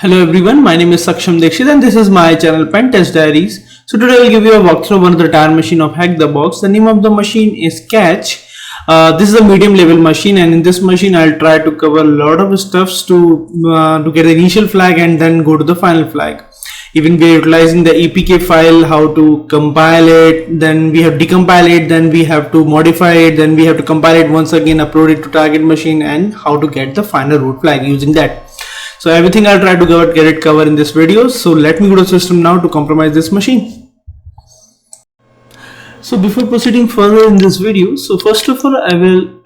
Hello everyone, my name is DIXIT and this is my channel Pen Test Diaries. So today I'll give you a walkthrough of one of the entire machine of HackTheBox. The name of the machine is Catch. This is a medium level machine, and in this machine I'll try to cover a lot of stuffs to get the initial flag and then go to the final flag. Even we are utilizing the APK file, how to compile it, then we have decompile it, then we have to modify it, then we have to compile it once again, upload it to target machine, and how to get the final root flag using that. So everything I'll try to get it covered in this video. So let me go to the system now to compromise this machine. So before proceeding further in this video, so first of all I will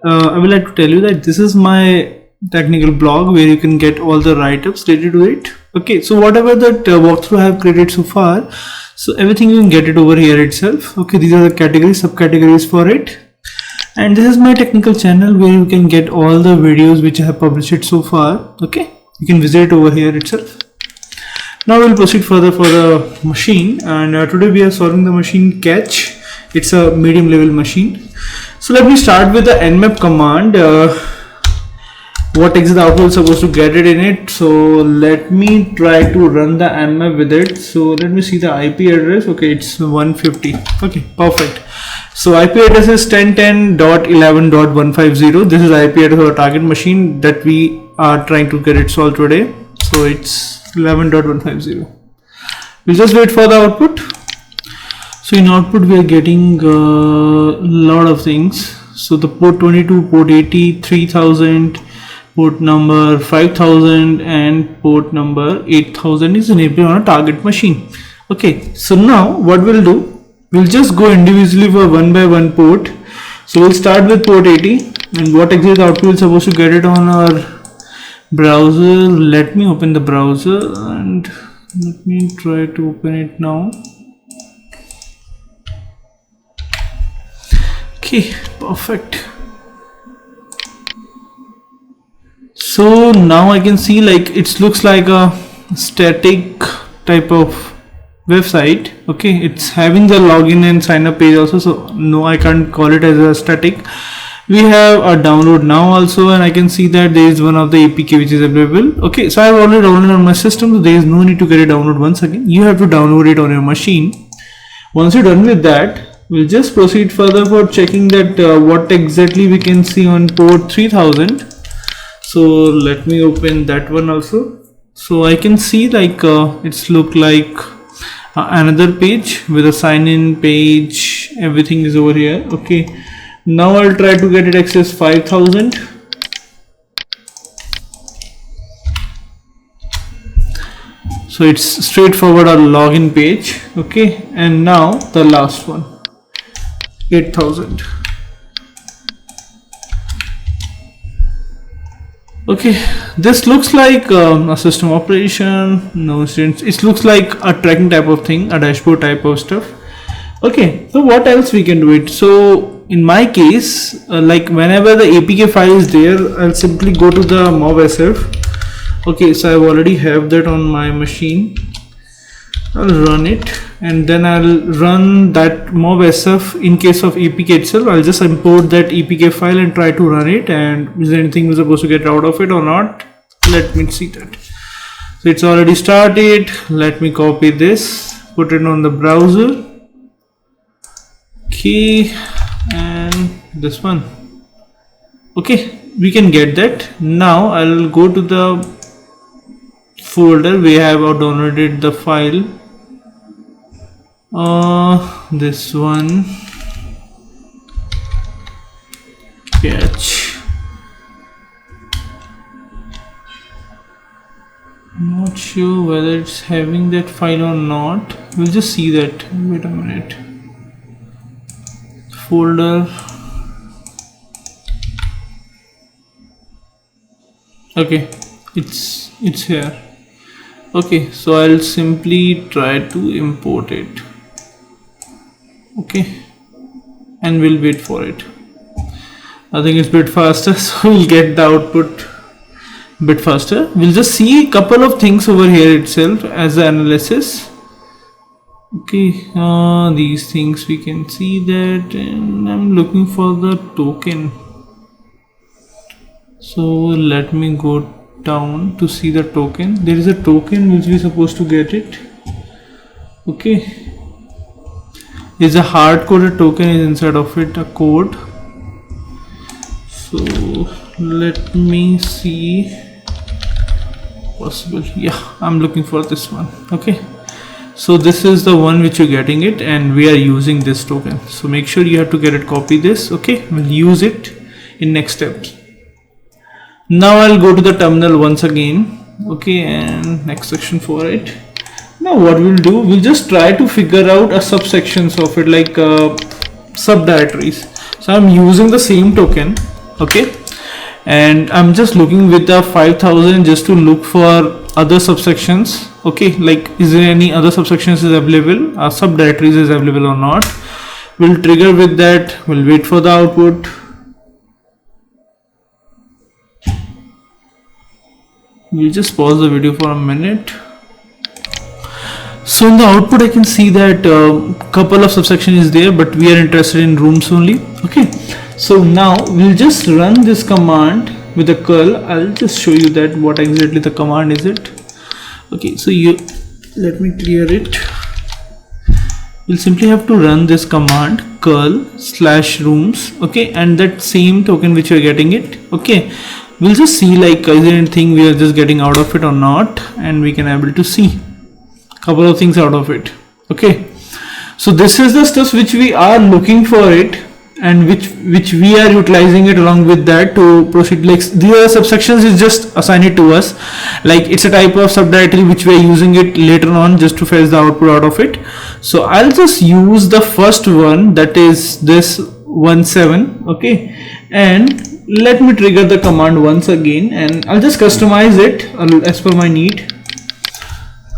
like to tell you that this is my technical blog where you can get all the write-ups related to it. Okay, so whatever that walkthrough I have created so far, so everything you can get it over here itself. Okay, these are the categories, subcategories for it. And this is my technical channel where you can get all the videos which I have published it so far. Okay, you can visit it over here itself. Now we'll proceed further for the machine, and today we are solving the machine Catch. It's a medium level machine. So let me start with the nmap command. What exit output is supposed to get it in it. So let me try to run the nmap with it. So let me see the IP address. Okay, it's 150. Okay, perfect. So IP address is 10.10.11.150. This is IP address of our target machine that we are trying to get it solved today. So it's 11.150. We'll just wait for the output. So in output we are getting a lot of things. So the port 22, port 80, 3000, port number 5000 and port number 8000 is enabled on a target machine. Okay, so now what we'll do, we'll just go individually for one by one port. So we'll start with port 80, and what exit output is supposed to get it on our browser. Let me open the browser and let me try to open it now. Okay, perfect. So now I can see like it looks like a static type of website. Okay, it's having the login and sign up page also, so no, I can't call it as a static. We have a download now also, and I can see that there is one of the APK which is available. Okay, so I have already downloaded on my system, so there is no need to get it download once again. You have to download it on your machine. Once you're done with that, we'll just proceed further for checking that what exactly we can see on port 3000. So let me open that one also. So I can see like it's look like another page with a sign in page. Everything is over here. Okay, now I'll try to get it access 5000. So it's straightforward a login page. Okay, and now the last one, 8000. Okay, this looks like a system operation. No, it looks like a tracking type of thing, a dashboard type of stuff. Okay, so what else we can do it? So in my case, like whenever the APK file is there, I'll simply go to the mob.sf. Okay, so I already have that on my machine. I'll run it, and then I'll run that mob.sf. In case of APK itself, I'll just import that APK file and try to run it. And is there anything we're supposed to get out of it or not? Let me see that. So it's already started. Let me copy this, put it on the browser. Okay, and this one. Okay, we can get that. Now I'll go to the folder we have downloaded the file. This one, Catch. Not sure whether it's having that file or not. We'll just see that. Wait a minute. Folder. Okay, it's here. Okay, so I'll simply try to import it. Okay, and we'll wait for it. I think it's a bit faster, so we'll get the output a bit faster. We'll just see a couple of things over here itself as the analysis. Okay, these things we can see that, and I'm looking for the token. So let me go down to see the token. There is a token which we are supposed to get it. Okay, is a hard-coded token is inside of it, a code. So let me see, possible, yeah, I'm looking for this one. Okay, so this is the one which you're getting it, and we are using this token. So make sure you have to get it, copy this. Okay, we'll use it in next steps. Now I'll go to the terminal once again. Okay, and next section for it. Now what we'll do, we'll just try to figure out a subsections of it, like subdirectories. So I'm using the same token. Okay, and I'm just looking with the 5000 just to look for other subsections. Okay, like is there any other subsections is available, subdirectories is available or not. We'll trigger with that. We'll wait for the output. We'll just pause the video for a minute. So in the output I can see that couple of subsection is there, but we are interested in rooms only. Okay, so now we'll just run this command with the curl. I'll just show you that what exactly the command is it. Okay, so you let me clear it. We'll simply have to run this command curl/rooms. Okay, and that same token which you're getting it. Okay, we'll just see like is there anything we are just getting out of it or not, and we can able to see couple of things out of it. Okay, so this is the stuff which we are looking for it, and which we are utilizing it along with that to proceed. Like the other subsections is just assign it to us, like it's a type of subdirectory which we are using it later on just to fetch the output out of it. So I'll just use the first one, that is this 17. Okay, and let me trigger the command once again, and I'll just customize it as per my need.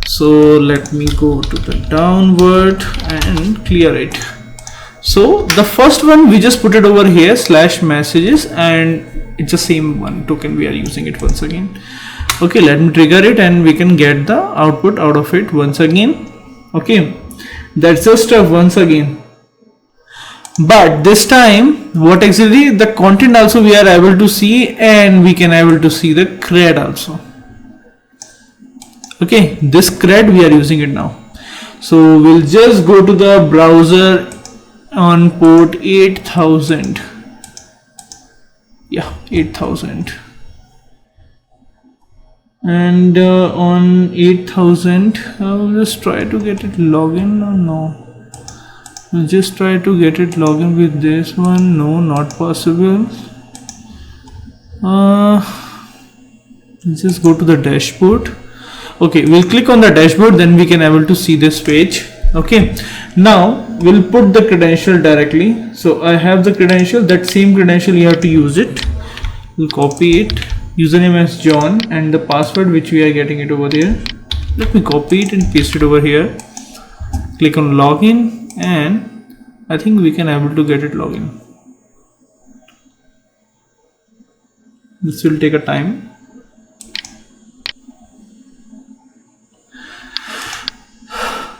So let me go to the downward and clear it. So the first one we just put it over here /messages, and it's the same one token we are using it once again. Okay, let me trigger it and we can get the output out of it once again. Okay, that's the stuff once again, but this time what exactly the content also we are able to see, and we can able to see the cred also. Okay, this cred we are using it now. So we'll just go to the browser on port 8000. Yeah, 8000, and on 8000 I'll just try to get it login. Or no, we'll just try to get it login with this one. No, not possible. Just go to the dashboard. Okay, we'll click on the dashboard, then we can able to see this page. Okay, now we'll put the credential directly. So I have the credential, that same credential you have to use it. We'll copy it, username as John, and the password which we are getting it over there. Let me copy it and paste it over here. Click on login, and I think we can able to get it login. This will take a time.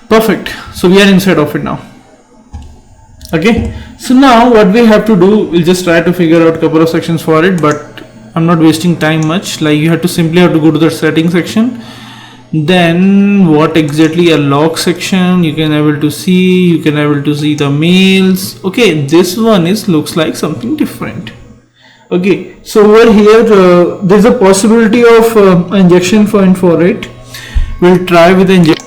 Perfect, so we are inside of it now. Okay, so now what we have to do, we'll just try to figure out a couple of sections for it, but I'm not wasting time much. Like you have to simply have to go to the settings section, then what exactly a log section you can able to see, you can able to see the mails. Okay, this one is looks like something different. Okay, so over here there's a possibility of injection point for it. We'll try with the injection.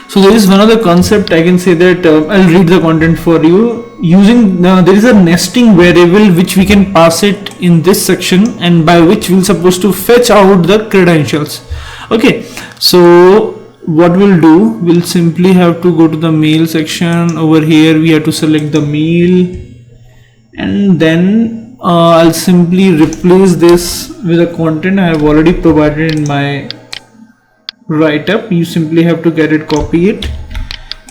So there is one other concept I can say that I'll read the content for you. Using there is a nesting variable which we can pass it in this section, and by which we're supposed to fetch out the credentials. Okay, so what we'll do, we'll simply have to go to the mail section. Over here we have to select the mail, and then I'll simply replace this with a content I have already provided in my write-up. You simply have to get it, copy it,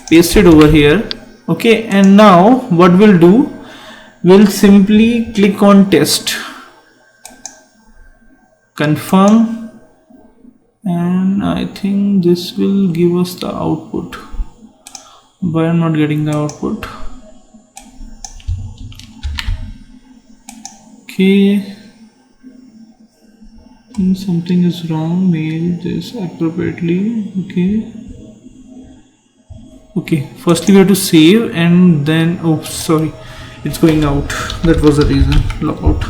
paste it over here. Okay, and now what we'll do, we'll simply click on test, confirm, and I think this will give us the output, but I'm not getting the output. Okay, think something is wrong. Mail this appropriately. Okay, firstly we have to save, and then, oh sorry, it's going out. That was the reason. Log out.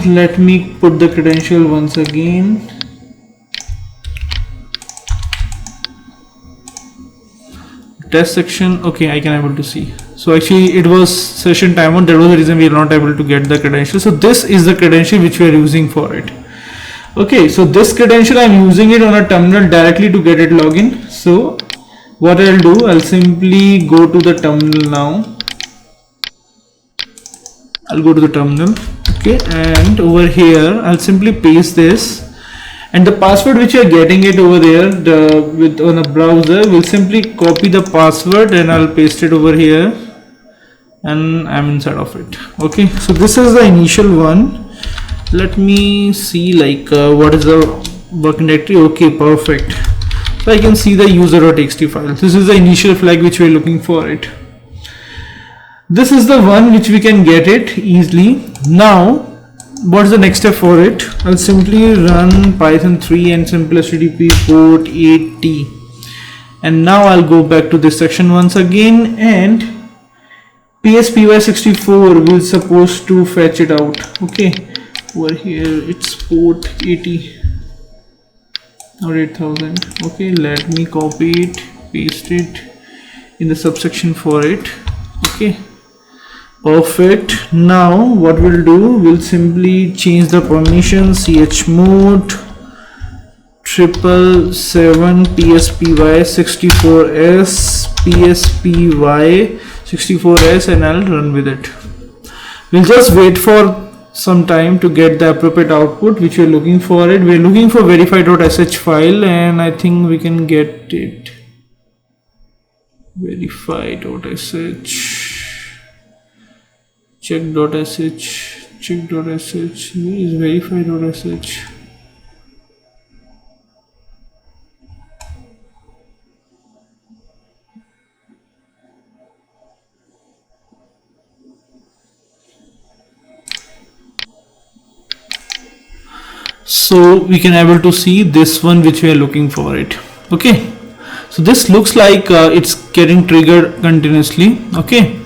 Let me put the credential once again. Test section. Okay, I can able to see. So actually it was session timeout. That was the reason we are not able to get the credential. So this is the credential which we are using for it. Okay, so this credential I'm using it on a terminal directly to get it login. So what I'll do, I'll simply go to the terminal now. I'll go to the terminal. Okay, and over here I'll simply paste this, and the password which you are getting it over there on a browser, will simply copy the password and I'll paste it over here, and I'm inside of it. Okay, so this is the initial one. Let me see like what is the working directory. Okay, perfect. So I can see the user.txt file. This is the initial flag which we're looking for it. This is the one which we can get it easily. Now what's the next step for it? I'll simply run python 3 and simple http port 80, and now I'll go back to this section once again, and pspy64 will supposed to fetch it out. Okay, over here it's port 80 or 8000. Okay, let me copy it, paste it in the subsection for it. Okay, perfect. Now what we'll do, we'll simply change the permission, chmod 777 pspy64s, and I'll run with it. We'll just wait for some time to get the appropriate output which we're looking for it. We're looking for verify.sh file, and I think we can get it. Verify.sh, check.sh, where is verify.sh? So we can able to see this one which we are looking for it. Okay, so this looks like it's getting triggered continuously. Okay,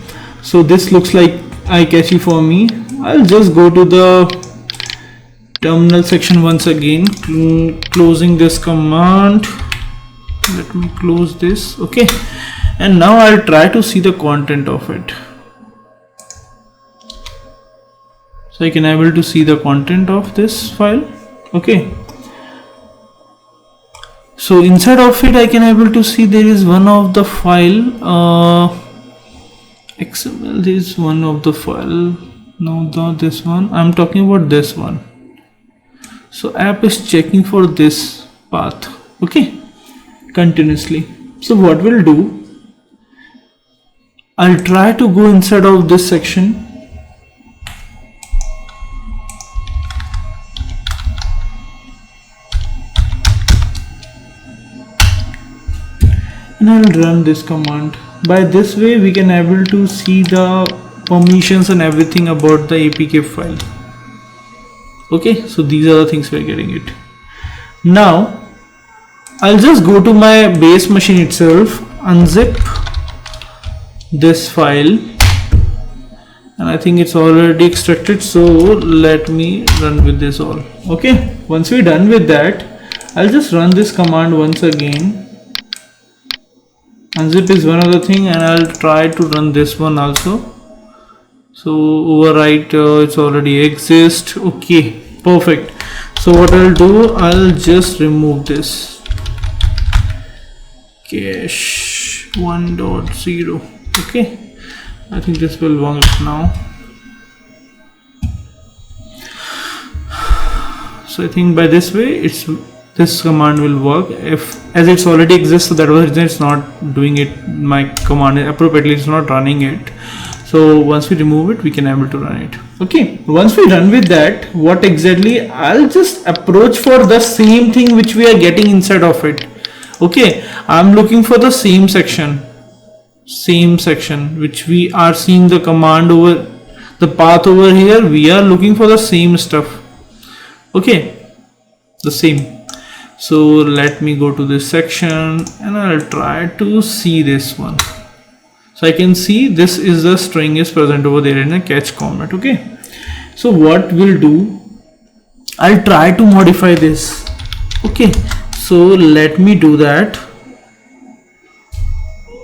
so this looks like eye-catchy for me. I'll just go to the terminal section once again, closing this command. Let me close this. Okay, and now I'll try to see the content of it. So I can able to see the content of this file. Okay, so inside of it I can able to see there is one of the file XML. There is one of the file. No, not this one. I'm talking about this one. So app is checking for this path. Okay, continuously. So what we'll do, I'll try to go inside of this section. And I'll run this command. By this way we can able to see the permissions and everything about the APK file. Okay, so these are the things we're getting it. Now I'll just go to my base machine itself, unzip this file, and I think it's already extracted, so let me run with this all. Okay, once we're done with that, I'll just run this command once again. Unzip is one other thing, and I'll try to run this one also. So overwrite, it's already exist. Okay, perfect. So what I'll do, I'll just remove this cache 1.0. okay, I think this will work now. So I think by this way this command will work. As it's already exists, so that was the reason it's not doing it. My command appropriately, it's not running it. So once we remove it, we can able to run it. Okay, once we run with that, what exactly, I'll just approach for the same thing which we are getting inside of it. Okay, I'm looking for the same section which we are seeing the command over the path over here. We are looking for the same stuff. Okay, the same. So let me go to this section and I'll try to see this one. So I can see this is the string is present over there in a catch comment. Okay, so what we'll do, I'll try to modify this. Okay, so let me do that.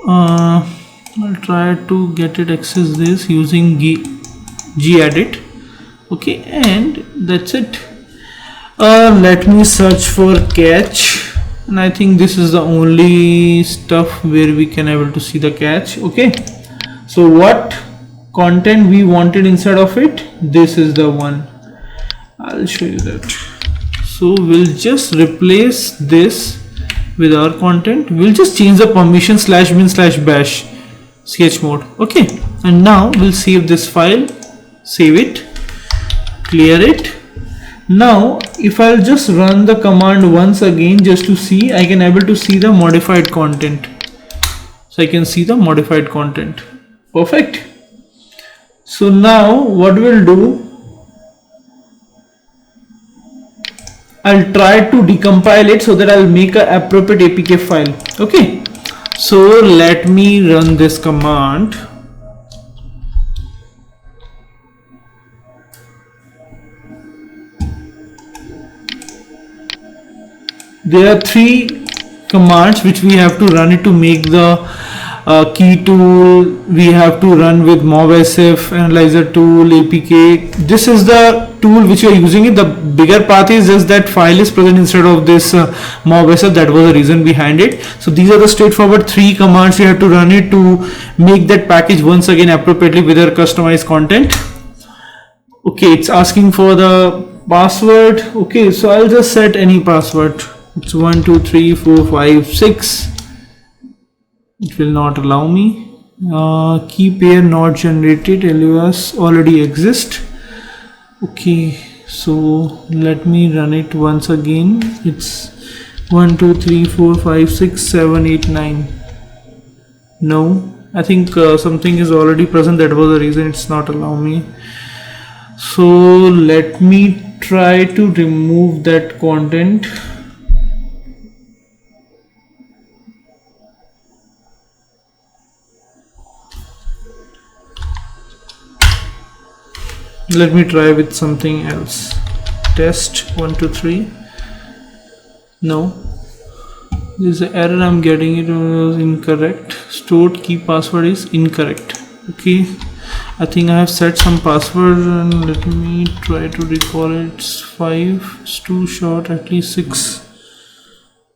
I'll try to get it access this using gedit. Okay, and that's it. Let me search for catch, and I think this is the only stuff where we can able to see the catch. Okay, so what content we wanted inside of it, this is the one. I'll show you that. So we'll just replace this with our content. We'll just change the permission /bin/bash sketch mode. Okay, and now we'll save this file, save it, clear it. Now if I'll just run the command once again just to see, I can able to see the modified content. So I can see the modified content. Perfect. So now what we'll do, I'll try to decompile it so that I'll make an appropriate APK file. Okay, so let me run this command. There are 3 commands which we have to run it to make the key tool. We have to run with MobSF, analyzer tool, APK. This is the tool which we are using it. The bigger path is just that file is present instead of this MobSF. That was the reason behind it. So these are the straightforward 3 commands you have to run it to make that package once again appropriately with our customized content. Okay, it's asking for the password. Okay, so I'll just set any password. It's 1 2 3 4 5 6. It will not allow me. Key pair not generated, LUS already exist. Okay, so let me run it once again. It's 1 2 3 4 5 6 7 8 9. No, I think something is already present. That was the reason it's not allowing me. So let me try to remove that content. Let me try with something else. Test 1 2 3. No, this is an error I'm getting. It was incorrect. Stored key password is incorrect. Okay, I think I have set some password, and let me try to recall it. It's 5, it's too short, at least 6.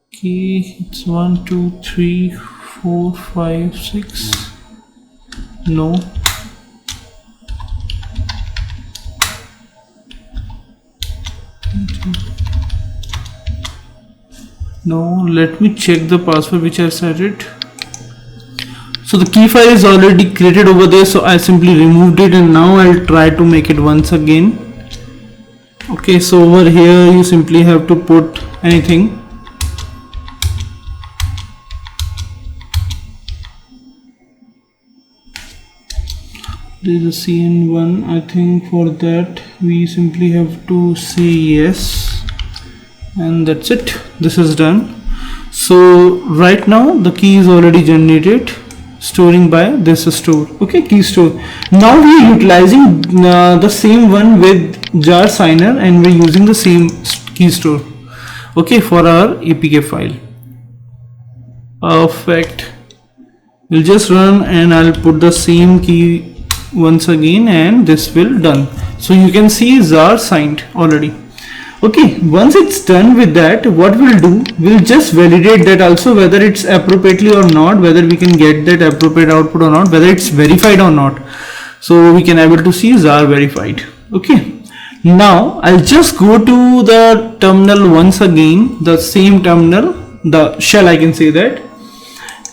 Okay, it's 1 2 3 4 5 6. No. No, let me check the password which I set it. So the key file is already created over there, so I simply removed it, and now I'll try to make it once again. Okay, so over here you simply have to put anything. There is a CN1. I think for that we simply have to say yes, and that's it. This is done. So right now the key is already generated, storing by this store. Okay, key store. Now we are utilizing the same one with jar signer, and we're using the same key store. Okay, for our APK file. Perfect. We'll just run, and I'll put the same key once again, and this will done. So you can see jar signed already. Okay, once it's done with that, what we'll do, we'll just validate that also, whether it's appropriately or not, whether we can get that appropriate output or not, whether it's verified or not. So we can able to see jar verified. Okay, now I'll just go to the terminal once again, the same terminal, the shell, I can say that.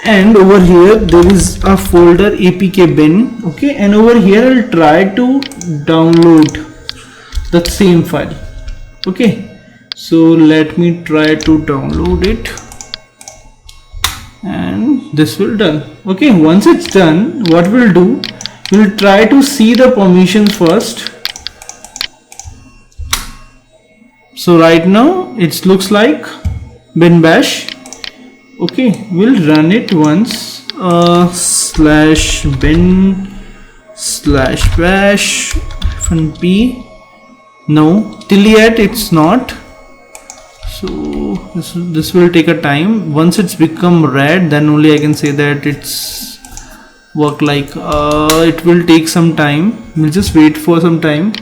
And over here there is a folder APK bin. Okay, and over here I'll try to download the same file. Okay, so let me try to download it, and this will done. Okay, once it's done, what we'll do, we'll try to see the permissions first. So right now it looks like bin bash. Okay, we'll run it once. Slash bin slash bash -p. No, till yet it's not. So this will take a time. Once it's become red, then only I can say that it's work. Like it will take some time. We'll just wait for some time.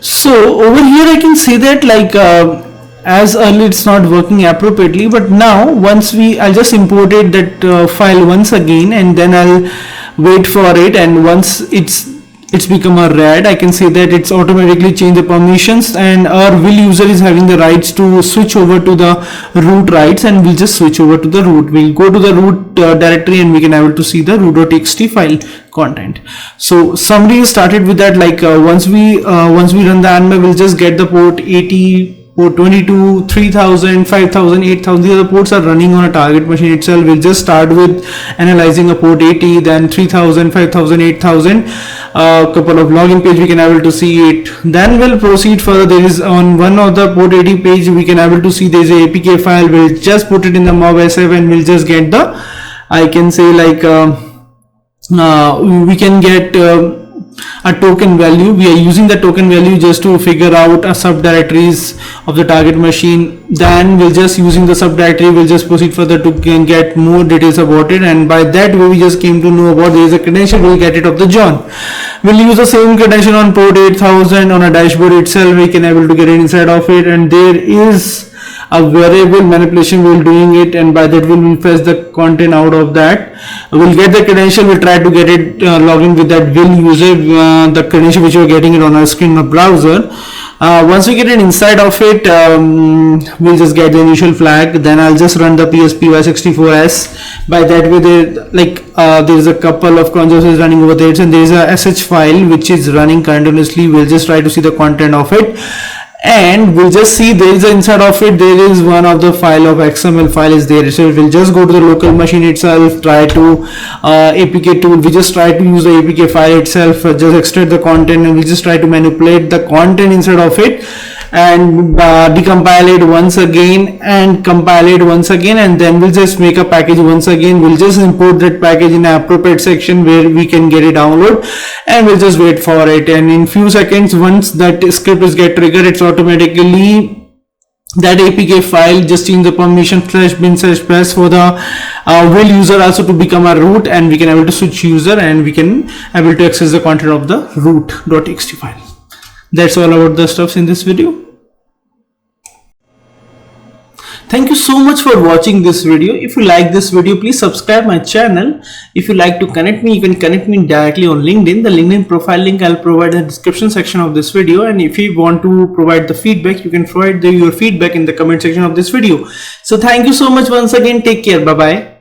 So over here I can see that like as early it's not working appropriately, but now once I'll just import it that file once again, and then I'll wait for it, and once it's become a red, I can see that it's automatically changed the permissions, and our will user is having the rights to switch over to the root rights, and we'll just switch over to the root. We'll go to the root directory, and we can able to see the root.txt file content. So somebody started with that, like once we run the ANMA, we'll just get the port 80, port 22, 3000, 5000, 8000. The other ports are running on a target machine itself. We'll just start with analyzing a port 80, then 3000, 5000, 8000. Couple of login page we can able to see it. Then we'll proceed further. There is on one of the port 80 page we can able to see there is a APK file. We'll just put it in the mob SF, and we'll just get the, I can say like we can get a token value. We are using the token value just to figure out a subdirectories of the target machine. Then we'll just using the subdirectory, we'll just proceed further to get more details about it, and by that way we just came to know about there is a credential. We'll get it of the John. We'll use the same credential on port 8000 on a dashboard itself. We can able to get it inside of it, and there is a variable manipulation we'll doing it, and by that we'll fetch the content out of that. We'll get the credential, we'll try to get it login with that will user, the credential which we're getting it on our screen of browser. Once we get it inside of it, we'll just get the initial flag. Then I'll just run the PSPY64s. By that way there is a couple of consoles running over there, and there is a sh file which is running continuously. We'll just try to see the content of it, and we'll just see there is inside of it, there is one of the file of XML file is there. So we'll just go to the local machine itself, try to APK tool, we just try to use the APK file itself, just extract the content, and we just try to manipulate the content inside of it, and decompile it once again and compile it once again, and then we'll just make a package once again. We'll just import that package in an appropriate section where we can get it download, and we'll just wait for it, and in few seconds once that script is get triggered, it's automatically that APK file just change the permission /bin/bash for the will user also to become a root, and we can able to switch user, and we can able to access the content of the root.txt file. That's all about the stuffs in this video. Thank you so much for watching this video. If you like this video, please subscribe my channel. If you like to connect me, you can connect me directly on LinkedIn. The LinkedIn profile link I'll provide in the description section of this video. And if you want to provide the feedback, you can provide your feedback in the comment section of this video. So thank you so much once again. Take care. Bye bye.